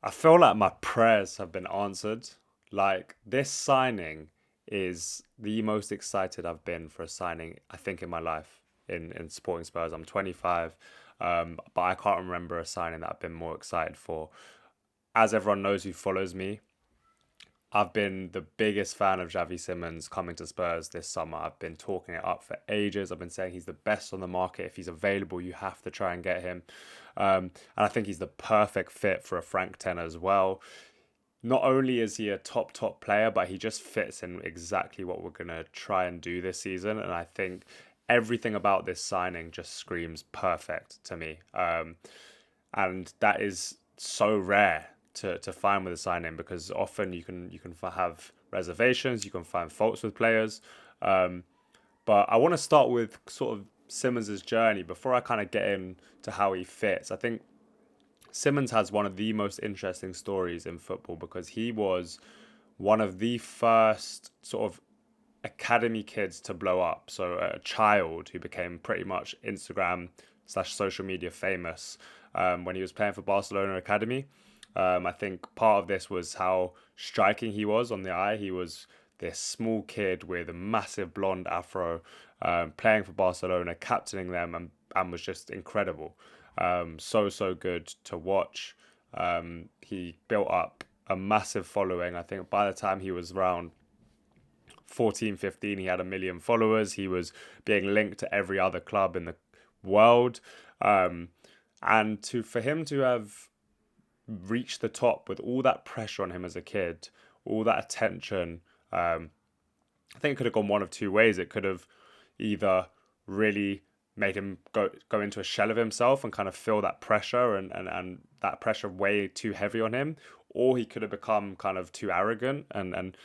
I feel like my prayers have been answered. Like this signing is the most excited I've been for a signing, I think, in my life in supporting Spurs. I'm 25, but I can't remember a signing that I've been more excited for. As everyone knows who follows me, I've been the biggest fan of Xavi Simons coming to Spurs this summer. I've been talking it up for ages. I've been saying he's the best on the market. If he's available, you have to try and get him. And I think he's the perfect fit for a Frank Ten as well. Not only is he a top player, but he just fits in exactly what we're going to try and do this season. And I think everything about this signing just screams perfect to me. And that is so rare to find with a signing because often you can have reservations, you can find faults with players. Um, but I want to start with sort of Simmons' journey before I kind of get into how he fits. I think Simmons has one of the most interesting stories in football because he was one of the first sort of academy kids to blow up. So a child who became pretty much Instagram slash social media famous when he was playing for Barcelona Academy. I think part of this was how striking he was on the eye. He was this small kid with a massive blonde afro, playing for Barcelona, captaining them, and was just incredible. So good to watch. He built up a massive following. I think by the time he was around 14, 15, he had 1 million followers. He was being linked to every other club in the world. And for him to have reached the top with all that pressure on him as a kid, all that attention, I think it could have gone one of two ways. It could have either really made him go into a shell of himself and kind of feel that pressure and that pressure way too heavy on him, or he could have become kind of too arrogant and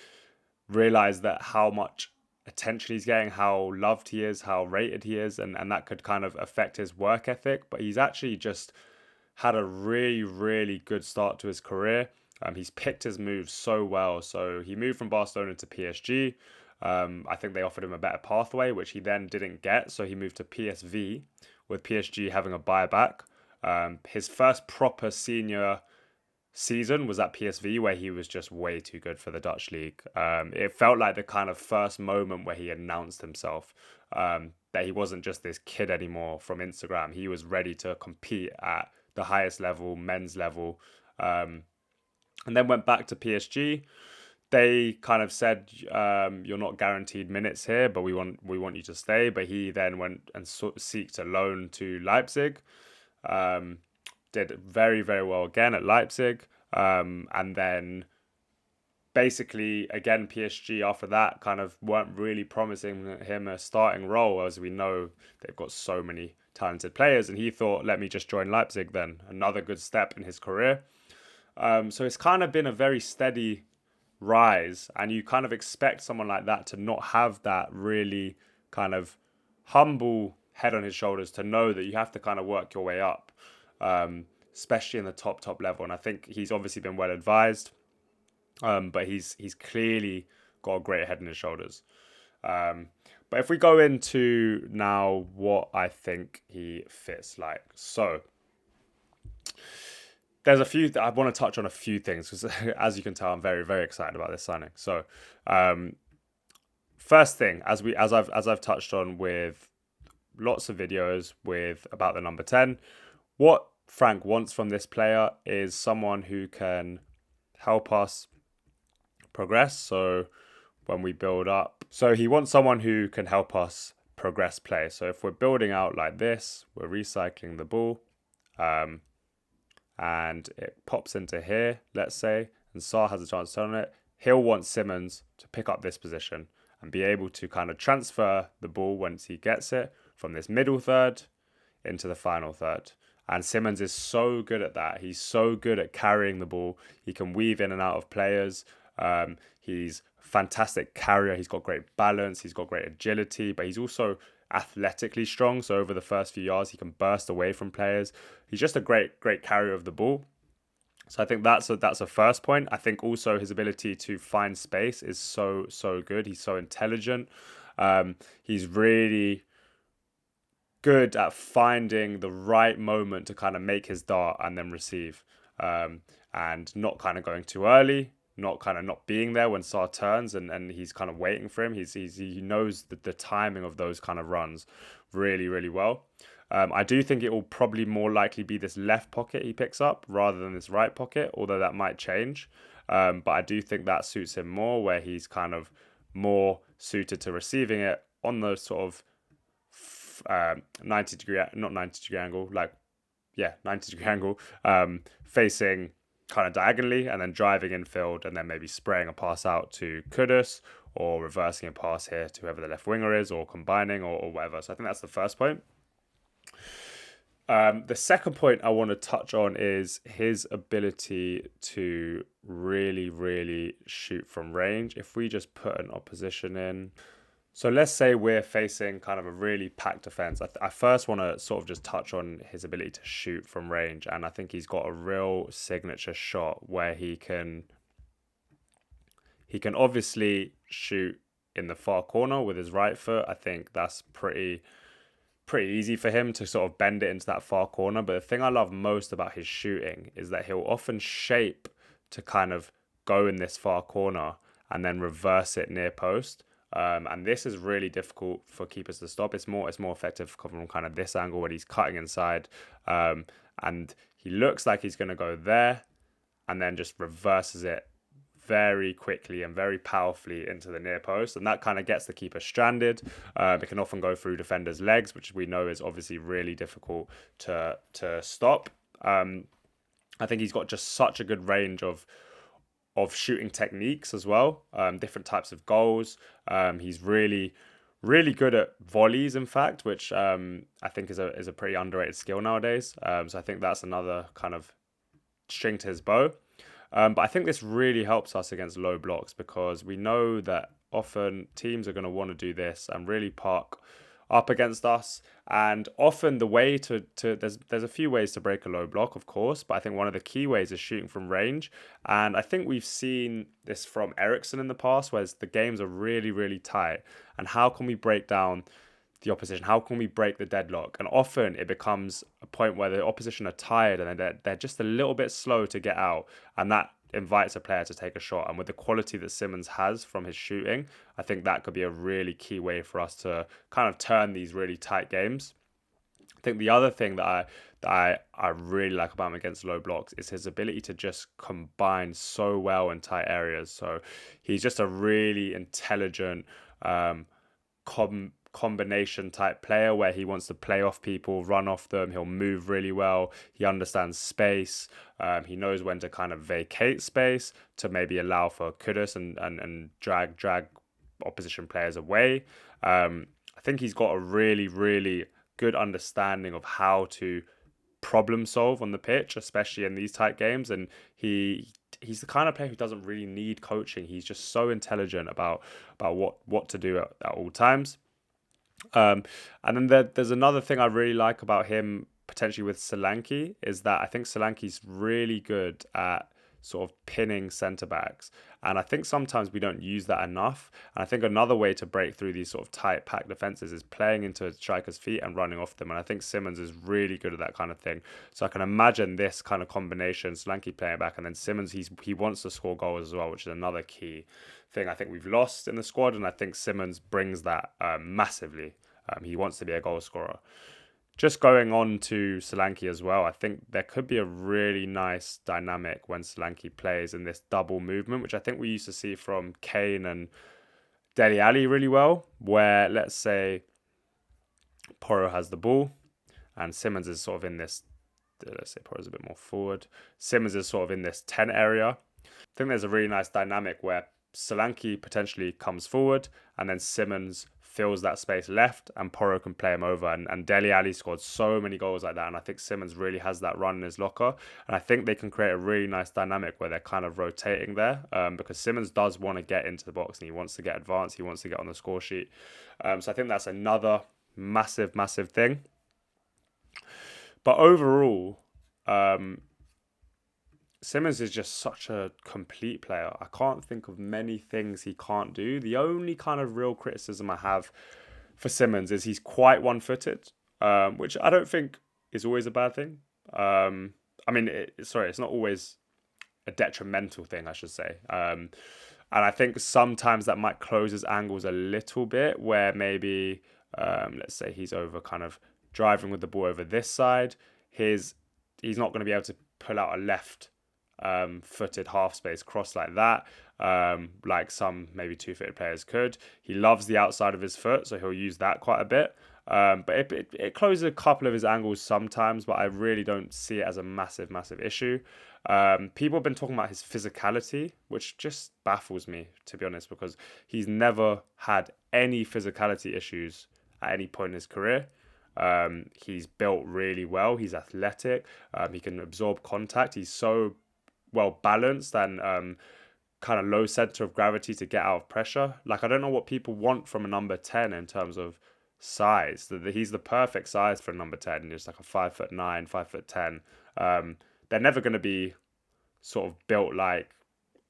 realize that how much attention he's getting, how loved he is, how rated he is, and that could kind of affect his work ethic. But he's actually just had a really good start to his career. He's picked his moves so well. So he moved from Barcelona to PSG. I think they offered him a better pathway, which he then didn't get. So he moved to PSV, with PSG having a buyback. His first proper senior season was at PSV, where he was just way too good for the Dutch league. It felt like the kind of first moment where he announced himself, that he wasn't just this kid anymore from Instagram. He was ready to compete at the highest level, men's level, and then went back to PSG. They kind of said, "You're not guaranteed minutes here, but we want you to stay." But he then went and seeked a loan to Leipzig. Um, did very well again at Leipzig, and then basically again PSG after that kind of weren't really promising him a starting role. As we know, they've got so many talented players, and he thought, let me just join Leipzig then. Another good step in his career. So it's kind of been a very steady rise, and you kind of expect someone like that to not have that really kind of humble head on his shoulders, to know that you have to kind of work your way up, especially in the top level. And I think he's obviously been well advised, but he's clearly got a great head on his shoulders. But if we go into now what I think he fits like, so there's a few. I want to touch on a few things because, as you can tell, I'm very excited about this signing. So, first thing, as I've touched on with lots of videos with about the number 10, what Frank wants from this player is someone who can help us progress. So when we build up, so he wants someone who can help us progress play. So if we're building out like this, we're recycling the ball, and it pops into here, let's say, and Sarr has a chance to turn on it. He'll want Simmons to pick up this position and be able to kind of transfer the ball once he gets it from this middle third into the final third. And Simmons is so good at that. He's so good at carrying the ball. He can weave in and out of players. He's a fantastic carrier. He's got great balance. He's got great agility, but he's also athletically strong. So over the first few yards, he can burst away from players. He's just a great carrier of the ball. So I think that's a first point. I think also his ability to find space is so good. He's so intelligent. He's really good at finding the right moment to kind of make his dart and then receive. and not kind of going too early, not being there when Sarr turns, and he's kind of waiting for him. He knows the timing of those kind of runs really, really well. I do think it will probably more likely be this left pocket he picks up rather than this right pocket, although that might change. But I do think that suits him more, where he's kind of more suited to receiving it on the sort of 90 degree, not 90 degree angle, like, yeah, 90 degree angle, facing kind of diagonally and then driving infield and then maybe spraying a pass out to Kudus or reversing a pass here to whoever the left winger is, or combining, or whatever. So I think that's the first point. The second point I want to touch on is his ability to really, really shoot from range. If we just put an opposition in. So let's say we're facing kind of a really packed defense. I first want to sort of just touch on his ability to shoot from range. And I think he's got a real signature shot where he can obviously shoot in the far corner with his right foot. I think that's pretty easy for him to sort of bend it into that far corner. But the thing I love most about his shooting is that he'll often shape to kind of go in this far corner and then reverse it near post. And this is really difficult for keepers to stop. It's more effective from kind of this angle when he's cutting inside. And he looks like he's going to go there and then just reverses it very quickly and very powerfully into the near post, and that kind of gets the keeper stranded. It can often go through defenders' legs, which we know is obviously really difficult to stop. I think he's got just such a good range of shooting techniques as well, different types of goals. He's really good at volleys, in fact, which I think is a pretty underrated skill nowadays. So I think that's another kind of string to his bow. But I think this really helps us against low blocks, because we know that often teams are going to want to do this and really park up against us. And often the way to there's a few ways to break a low block, of course, but I think one of the key ways is shooting from range. And I think we've seen this from Eriksen in the past, where the games are really, really tight. And how can we break down the opposition? How can we break the deadlock? And often it becomes a point where the opposition are tired and they're just a little bit slow to get out, and that invites a player to take a shot. And with the quality that Simons has from his shooting, I think that could be a really key way for us to kind of turn these really tight games. I think the other thing that I really like about him against low blocks is his ability to just combine so well in tight areas. So he's just a really intelligent combination type player, where he wants to play off people, run off them. He'll move really well. He understands space. He knows when to kind of vacate space to maybe allow for Kudus and drag opposition players away. I think he's got a really, really good understanding of how to problem solve on the pitch, especially in these tight games. And he's the kind of player who doesn't really need coaching. He's just so intelligent about what to do at all times. And then there's another thing I really like about him potentially with Solank, is that I think Solanke's really good at sort of pinning centre backs, and I think sometimes we don't use that enough. And I think another way to break through these sort of tight packed defences is playing into a striker's feet and running off them, and I think Simons is really good at that kind of thing. So I can imagine this kind of combination, Solanke playing back, and then Simons, he wants to score goals as well, which is another key thing I think we've lost in the squad, and I think Simons brings that massively. He wants to be a goal scorer. Just going on to Solanke as well, I think there could be a really nice dynamic when Solanke plays in this double movement, which I think we used to see from Kane and Dele Alli really well, where let's say Porro has the ball and Simons is sort of in this, let's say Porro's a bit more forward, Simons is sort of in this 10 area. I think there's a really nice dynamic where Solanke potentially comes forward and then Simons fills that space left and Porro can play him over. And Dele Alli scored so many goals like that. And I think Simons really has that run in his locker. And I think they can create a really nice dynamic where they're kind of rotating there, because Simons does want to get into the box and he wants to get advanced. He wants to get on the score sheet. So I think that's another massive, massive thing. But overall, Simons is just such a complete player. I can't think of many things he can't do. The only kind of real criticism I have for Simons is he's quite one-footed, which I don't think is always a bad thing. I I mean, it's not always a detrimental thing, I should say. And I think sometimes that might close his angles a little bit, where maybe, let's say he's over kind of driving with the ball over this side, he's not going to be able to pull out a left footed half space cross like that, like some maybe two-footed players could. He loves the outside of his foot, so he'll use that quite a bit. But it closes a couple of his angles sometimes, but I really don't see it as a massive, massive issue. People have been talking about his physicality, which just baffles me, to be honest, because he's never had any physicality issues at any point in his career. He's built really well. He's athletic. He can absorb contact. He's so well balanced and kind of low center of gravity to get out of pressure. Like, I don't know what people want from a number 10 in terms of size. He's the perfect size for a number 10. He's like a 5'9", 5'10". They're never going to be sort of built like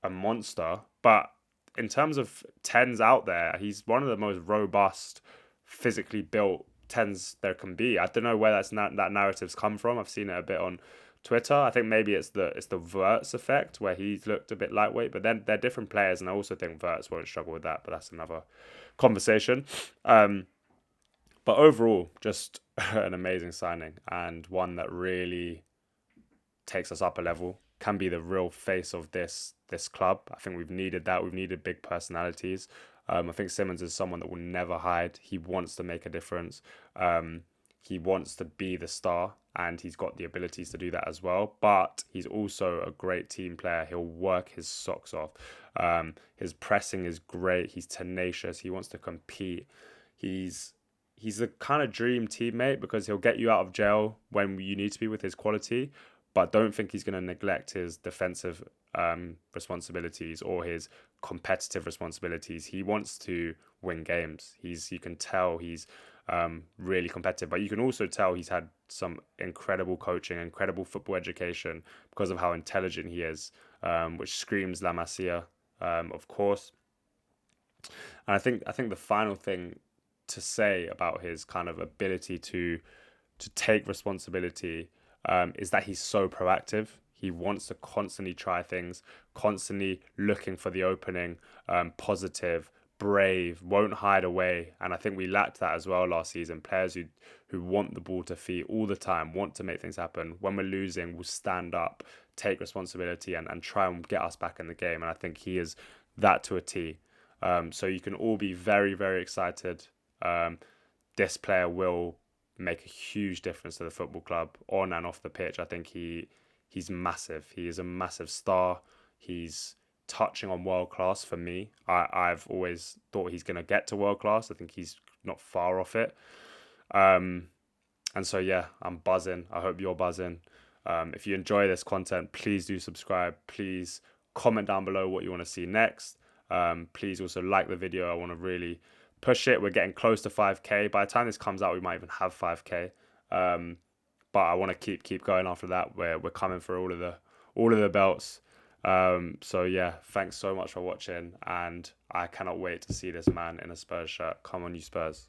a monster, but in terms of 10s out there, he's one of the most robust, physically built 10s there can be. I don't know where that narrative's come from. I've seen it a bit on Twitter. I think maybe it's the Wirtz effect, where he's looked a bit lightweight, but then they're different players, and I also think Wirtz won't struggle with that, but that's another conversation. But overall, just an amazing signing, and one that really takes us up a level, can be the real face of this club. I think we've needed that. We've needed big personalities. I think Simons is someone that will never hide. He wants to make a difference. He wants to be the star, and he's got the abilities to do that as well. But he's also a great team player. He'll work his socks off. His pressing is great. He's tenacious. He wants to compete. He's the kind of dream teammate, because he'll get you out of jail when you need to be with his quality, but don't think he's going to neglect his defensive responsibilities or his competitive responsibilities. He wants to win games. You can tell he's really competitive, but you can also tell he's had some incredible coaching, incredible football education, because of how intelligent he is, which screams La Masia, of course. And I think the final thing to say about his kind of ability to take responsibility is that he's so proactive. He wants to constantly try things, constantly looking for the opening, positive, brave, won't hide away. And I think we lacked that as well last season. Players who want the ball to feet all the time, want to make things happen. When we're losing, will stand up, take responsibility, and try and get us back in the game. And I think he is that to a T. So you can all be very, very excited. This player will make a huge difference to the football club on and off the pitch. I think he's massive. He is a massive star. He's touching on world class for me. I've always thought he's going to get to world class. I think he's not far off it. And so, yeah, I'm buzzing. I hope you're buzzing. If you enjoy this content, please do subscribe. Please comment down below what you want to see next. Please also like the video. I want to really push it. We're getting close to 5k. By the time this comes out, we might even have 5k. But I want to keep going after that. We're coming for all of the belts. So yeah, thanks so much for watching, and I cannot wait to see this man in a Spurs shirt. Come on, you Spurs.